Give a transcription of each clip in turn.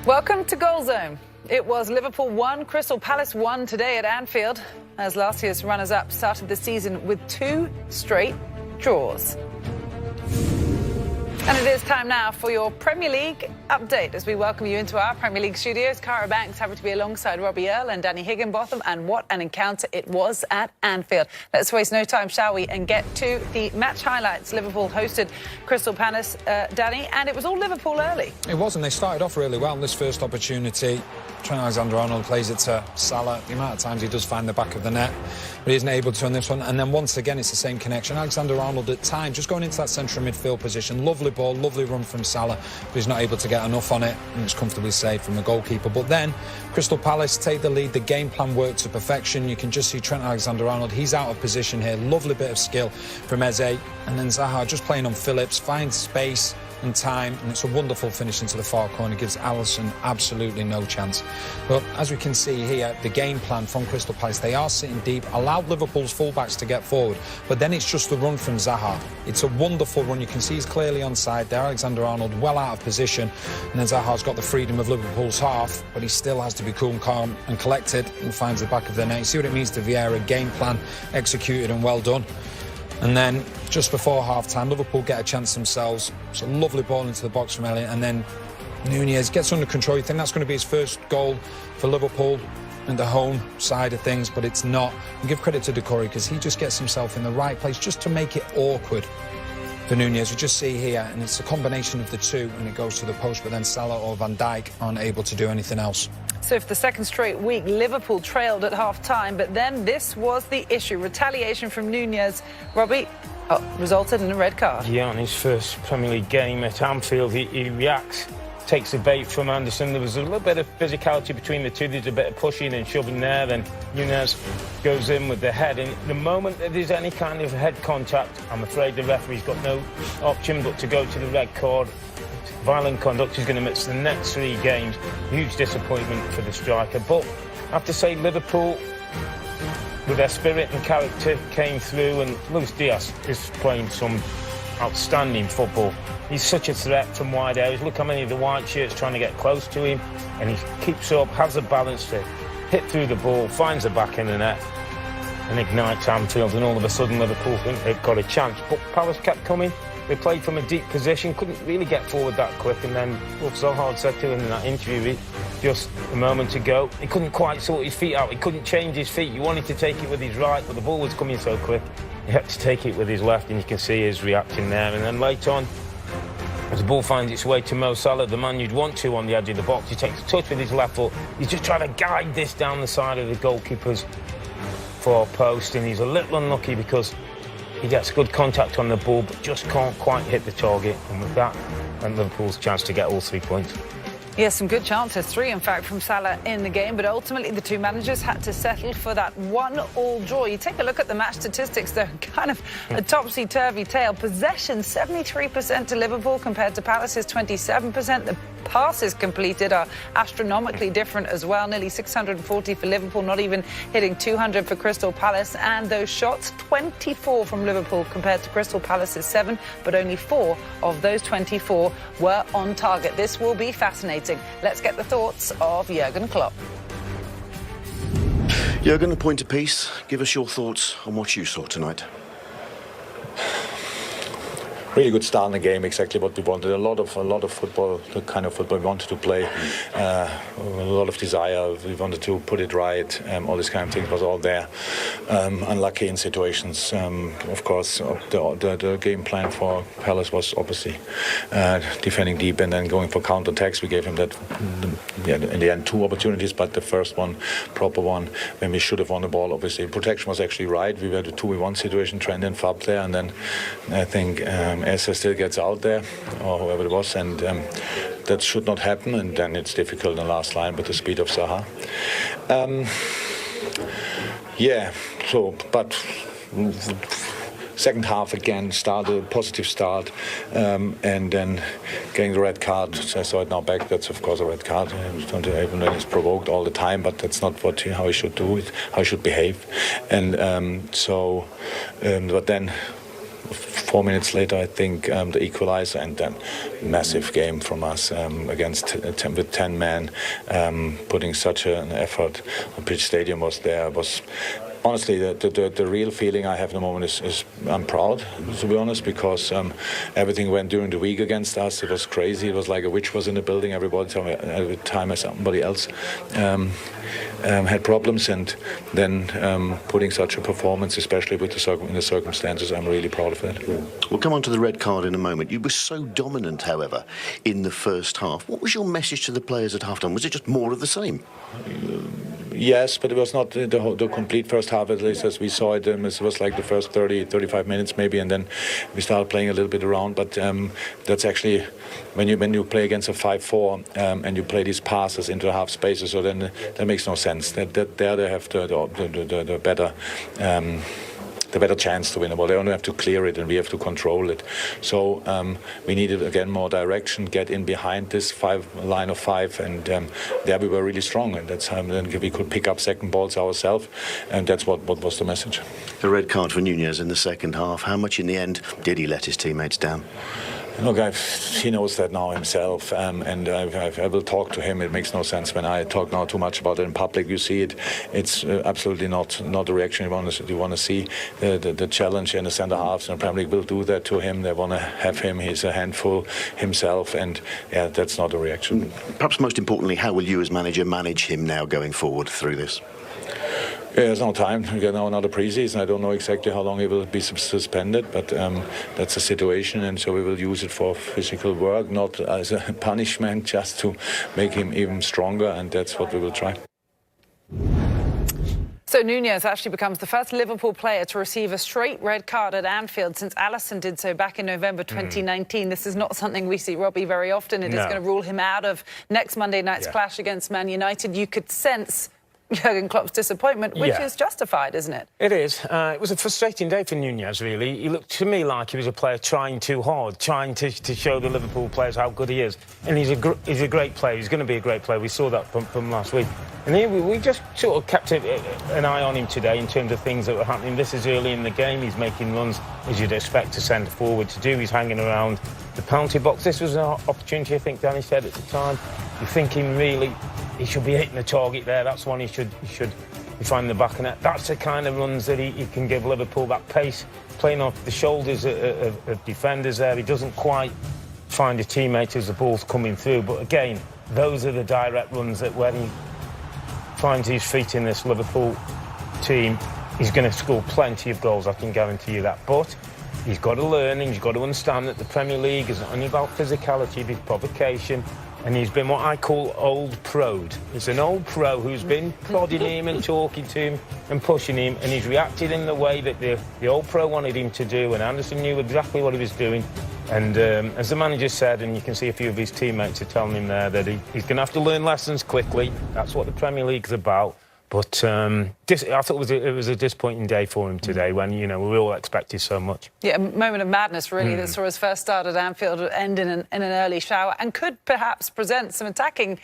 Welcome to Goal Zone. It was Liverpool 1, Crystal Palace 1 today at Anfield, as last year's runners-up started the season with 2 straight draws. And it is time now for your Premier League update as we welcome you into our Premier League studios. Cara Banks happy to be alongside Robbie Earle and Danny Higginbotham, and what an encounter it was at Anfield. Let's waste no time, shall we, and get to the match highlights. Liverpool hosted Crystal Palace, Danny, and it was all Liverpool early. It was, and they started off really well in this first opportunity. Trent Alexander-Arnold plays it to Salah. The amount of times he does find the back of the net, but he isn't able to on this one. And then once again, it's the same connection. Alexander-Arnold at times just going into that central midfield position. Lovely ball, lovely run from Salah, but he's not able to get enough on it. And it's comfortably saved from the goalkeeper. But then Crystal Palace take the lead. The game plan worked to perfection. You can just see Trent Alexander-Arnold. He's out of position here. Lovely bit of skill from Eze. And then Zaha just playing on Phillips, finds space and time, and it's a wonderful finish into the far corner. Gives Alisson absolutely no chance. But as we can see here, the game plan from Crystal Palace, they are sitting deep, allowed Liverpool's fullbacks to get forward, but then it's just the run from Zaha. It's a wonderful run. You can see he's clearly onside there. Alexander-Arnold well out of position, and then Zaha's got the freedom of Liverpool's half, but he still has to be cool and calm and collected, and finds the back of the net. You see what it means to Vieira. Game plan executed and well done. And then just before half-time, Liverpool get a chance themselves. It's a lovely ball into the box from Elliott, and then Nunez gets under control. You think that's going to be his first goal for Liverpool in the home side of things, but it's not. And give credit to Decore, because he just gets himself in the right place just to make it awkward for Nunez. We just see here, and it's a combination of the two, and it goes to the post, but then Salah or Van Dijk aren't able to do anything else. So for the second straight week, Liverpool trailed at half-time, but then this was the issue. Retaliation from Nunez, Robbie, resulted in a red card. Yeah, on his first Premier League game at Anfield, he reacts, takes the bait from Anderson. There was a little bit of physicality between the two. There's a bit of pushing and shoving there. Then Nunez goes in with the head. And the moment that there's any kind of head contact, I'm afraid the referee's got no option but to go to the red card. Violent conduct is going to miss the next 3 games. Huge disappointment for the striker. But I have to say, Liverpool, with their spirit and character, came through, and Luis Diaz is playing some outstanding football. He's such a threat from wide areas. Look how many of the white shirts trying to get close to him, and he keeps up, has the balance to hit through the ball, finds the back in the net, and ignites Anfield, and all of a sudden Liverpool think they've got a chance. But Palace kept coming. They played from a deep position, couldn't really get forward that quick, and then what Zaha said to him in that interview just a moment ago, he couldn't quite sort his feet out, he couldn't change his feet. He wanted to take it with his right, but the ball was coming so quick, he had to take it with his left, and you can see his reaction there. And then later on, as the ball finds its way to Mo Salah, the man you'd want to on the edge of the box, he takes a touch with his left foot. He's just trying to guide this down the side of the goalkeeper's far post, and he's a little unlucky because he gets good contact on the ball, but just can't quite hit the target. And with that, and Liverpool's chance to get all 3 points. Yes, some good chances, 3 in fact from Salah in the game, but ultimately the two managers had to settle for that 1-1 draw. You take a look at the match statistics, they're kind of a topsy-turvy tale. Possession 73% to Liverpool compared to Palace's 27%. The passes completed are astronomically different as well, nearly 640 for Liverpool, not even hitting 200 for Crystal Palace. And those shots, 24 from Liverpool compared to Crystal Palace's 7, but only 4 of those 24 were on target. This will be fascinating. Let's get the thoughts of Jurgen Klopp. Jurgen, a point apiece. Give us your thoughts on what you saw tonight. Really good start in the game, exactly what we wanted. A lot of football, the kind of football we wanted to play. A lot of desire. We wanted to put it right. All this kind of things was all there. Unlucky in situations. Of course, the game plan for Palace was obviously defending deep and then going for counter-attacks. We gave him that, in the end, 2 opportunities, but the first one, proper one, when we should have won the ball, obviously. Protection was actually right. We were the 2v1 situation, Trent and Fab there, and then I think Eze still gets out there, or whoever it was, and that should not happen, and then it's difficult in the last line with the speed of Zaha. But second half again, started a positive start, and then getting the red card. So I saw it now back. That's of course a red card. Even though it's provoked all the time, but that's not how he should do it. How he should behave. And but then 4 minutes later, I think, the equalizer, and then massive game from us against with 10 men, putting such an effort. The pitch stadium was there. Honestly, the real feeling I have at the moment is I'm proud, to be honest, because everything went during the week against us. It was crazy. It was like a witch was in the building. Everybody told me every time somebody else had problems, and then putting such a performance, especially with in the circumstances, I'm really proud of that. We'll come on to the red card in a moment. You were so dominant, however, in the first half. What was your message to the players at half-time? Was it just more of the same? Yes, but it was not the complete first half, at least as we saw it. It was like the first 30, 35 minutes maybe, and then we started playing a little bit around. But that's actually when you play against a 5-4 and you play these passes into the half spaces, so then that makes no sense. There they have the better chance to win the ball. They only have to clear it, and we have to control it. So we needed, again, more direction, get in behind this line of five, and there we were really strong. And that's how then we could pick up second balls ourselves, and that's what was the message. The red card for Nunez in the second half. How much in the end did he let his teammates down? Look, he knows that now himself, and I will talk to him. It makes no sense when I talk now too much about it in public. You see it; it's absolutely not the reaction you want to see. The challenge in the centre halves and the Premier League will do that to him. They want to have him. He's a handful himself, and yeah, that's not a reaction. Perhaps most importantly, how will you as manager manage him now going forward through this? Yeah, there's no time. We get now another pre-season. I don't know exactly how long he will be suspended, but that's a situation, and so we will use it for physical work, not as a punishment, just to make him even stronger, and that's what we will try. So Nunez actually becomes the first Liverpool player to receive a straight red card at Anfield since Alisson did so back in November 2019. This is not something we see Robbie very often. It is going to rule him out of next Monday night's clash against Man United. You could sense Jurgen Klopp's disappointment, which is justified, isn't it? It is. It was a frustrating day for Nunez, really. He looked to me like he was a player trying too hard, trying to show the Liverpool players how good he is. And he's a great player. He's going to be a great player. We saw that from last week. And we just sort of kept an eye on him today in terms of things that were happening. This is early in the game. He's making runs, as you'd expect a centre-forward to do. He's hanging around the penalty box. This was an opportunity, I think Danny said at the time. You're thinking, really, he should be hitting the target there. That's one he should be finding the back of net. That's the kind of runs that he can give Liverpool, that pace, playing off the shoulders of defenders there. He doesn't quite find a teammate as the ball's coming through. But again, those are the direct runs that when he finds his feet in this Liverpool team, he's going to score plenty of goals, I can guarantee you that. But he's got to learn, and he's got to understand that the Premier League is not only about physicality, it's provocation. And he's been what I call old pro'd. He's an old pro who's been prodding him and talking to him and pushing him, and he's reacted in the way that the old pro wanted him to do, and Anderson knew exactly what he was doing. And as the manager said, and you can see a few of his teammates are telling him there, that he's going to have to learn lessons quickly. That's what the Premier League's about. But I thought it was a disappointing day for him today when, we all expected so much. Yeah, a moment of madness, really, that saw his first start at Anfield end in an early shower and could perhaps present some attacking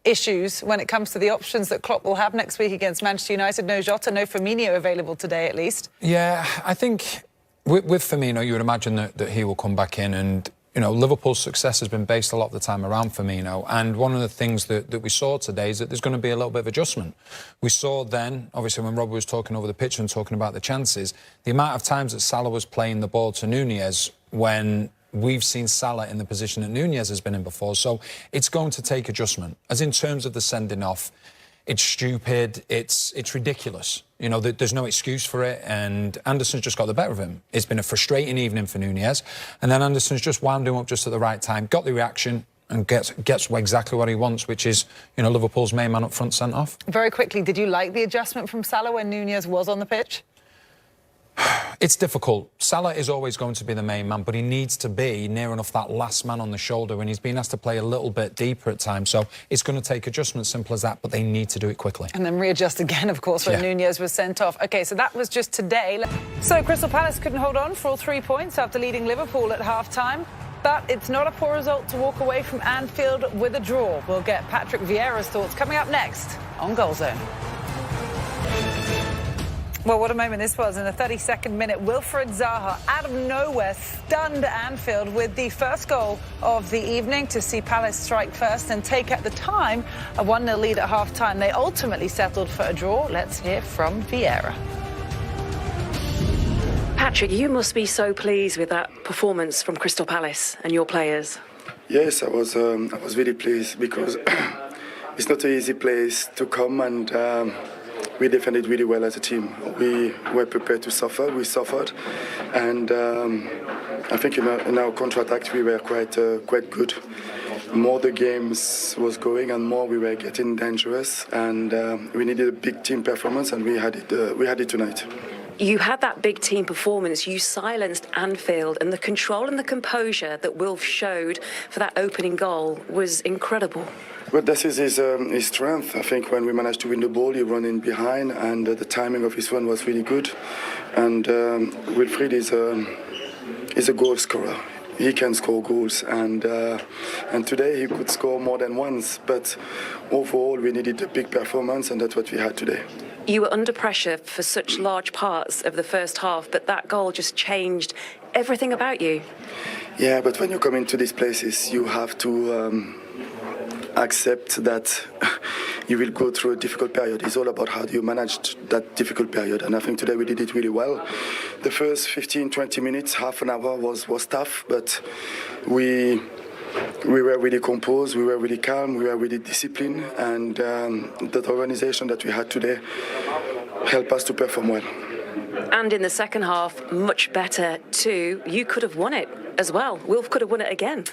issues when it comes to the options that Klopp will have next week against Manchester United. No Jota, no Firmino available today, at least. Yeah, I think with Firmino, you would imagine that he will come back in and... Liverpool's success has been based a lot of the time around Firmino, and one of the things that we saw today is that there's going to be a little bit of adjustment. We saw then, obviously, when Rob was talking over the pitch and talking about the chances, the amount of times that Salah was playing the ball to Nunez when we've seen Salah in the position that Nunez has been in before. So it's going to take adjustment. As in terms of the sending off, it's stupid, it's ridiculous. There's no excuse for it, and Anderson's just got the better of him. It's been a frustrating evening for Nunez, and then Anderson's just wound him up just at the right time, got the reaction, and gets exactly what he wants, which is, Liverpool's main man up front sent off. Very quickly, did you like the adjustment from Salah when Nunez was on the pitch? It's difficult. Salah is always going to be the main man, but he needs to be near enough that last man on the shoulder when he's been asked to play a little bit deeper at times. So it's going to take adjustment, simple as that, but they need to do it quickly. And then readjust again, of course, when Nunez was sent off. OK, so that was just today. So Crystal Palace couldn't hold on for all 3 points after leading Liverpool at half-time. But it's not a poor result to walk away from Anfield with a draw. We'll get Patrick Vieira's thoughts coming up next on Goal Zone. Well, what a moment this was in the 32nd minute. Wilfried Zaha, out of nowhere, stunned Anfield with the first goal of the evening to see Palace strike first and take, at the time, a 1-0 lead at half-time. They ultimately settled for a draw. Let's hear from Vieira. Patrick, you must be so pleased with that performance from Crystal Palace and your players. Yes, I was really pleased because it's not an easy place to come, and we defended really well as a team. We were prepared to suffer. We suffered, and I think in our counter-attack we were quite good. More the games was going, and more we were getting dangerous, and we needed a big team performance, and we had it tonight. You had that big team performance. You silenced Anfield, and the control and the composure that Wilf showed for that opening goal was incredible. Well, this is his strength. I think when we managed to win the ball, he ran in behind, and the timing of his run was really good. And Wilfried is a goal scorer. He can score goals, and today he could score more than once. But overall, we needed a big performance, and that's what we had today. You were under pressure for such large parts of the first half, but that goal just changed everything about you. Yeah, but when you come into these places, you have to accept that you will go through a difficult period. It's all about how do you manage that difficult period, and I think today we did it really well. The first 15-20 minutes, half an hour was tough, but we were really composed, we were really calm, we were really disciplined, and the organization that we had today helped us to perform well. And in the second half, much better too. You could have won it as well. Wilf could have won it again.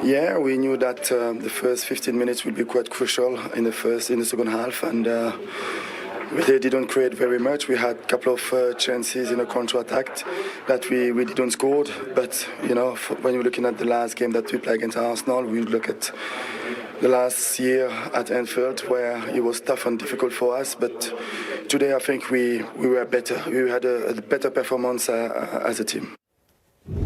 Yeah, we knew that the first 15 minutes would be quite crucial in the second half, and they didn't create very much. We had a couple of chances in a counter-attack that we didn't score. But, you know, when you're looking at the last game that we played against Arsenal, we look at the last year at Anfield where it was tough and difficult for us. But today I think we were better. We had a better performance as a team.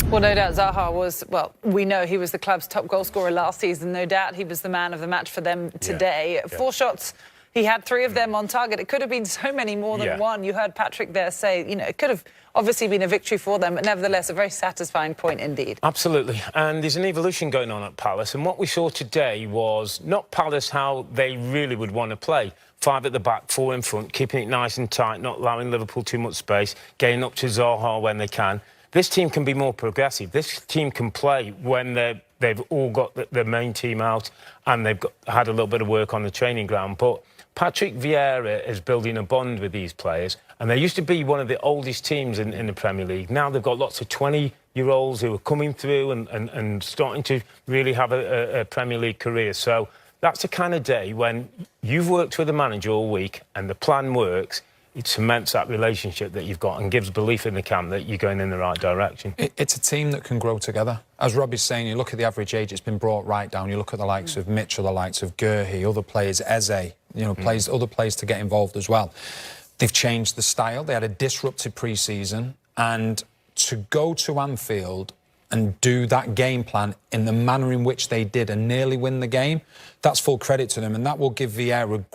Well, no doubt Zaha was, well, we know he was the club's top goal scorer last season. No doubt he was the man of the match for them today. Yeah. 4 shots. He had 3 of them on target. It could have been so many more than one. You heard Patrick there say, you know, it could have obviously been a victory for them, but nevertheless a very satisfying point indeed. Absolutely. And there's an evolution going on at Palace. And what we saw today was not Palace how they really would want to play. 5 at the back, 4 in front, keeping it nice and tight, not allowing Liverpool too much space, getting up to Zaha when they can. This team can be more progressive. This team can play when they've all got the main team out and they've had a little bit of work on the training ground. But Patrick Vieira is building a bond with these players, and they used to be one of the oldest teams in the Premier League. Now they've got lots of 20-year-olds who are coming through and starting to really have a Premier League career. So that's the kind of day when you've worked with the manager all week and the plan works. It cements that relationship that you've got and gives belief in the camp that you're going in the right direction. It's a team that can grow together. As Robbie's saying, you look at the average age, it's been brought right down. You look at the likes of Mitchell, the likes of Gurhey, other players, Eze, you know, other players to get involved as well. They've changed the style. They had a disrupted pre-season, and to go to Anfield and do that game plan in the manner in which they did and nearly win the game, that's full credit to them, and that will give Vieira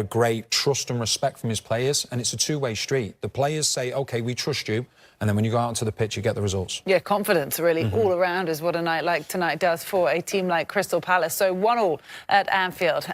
great trust and respect from his players, and it's a two-way street. The players say, OK, we trust you, and then when you go out onto the pitch, you get the results. Yeah, confidence really all around is what a night like tonight does for a team like Crystal Palace. So 1-1 at Anfield.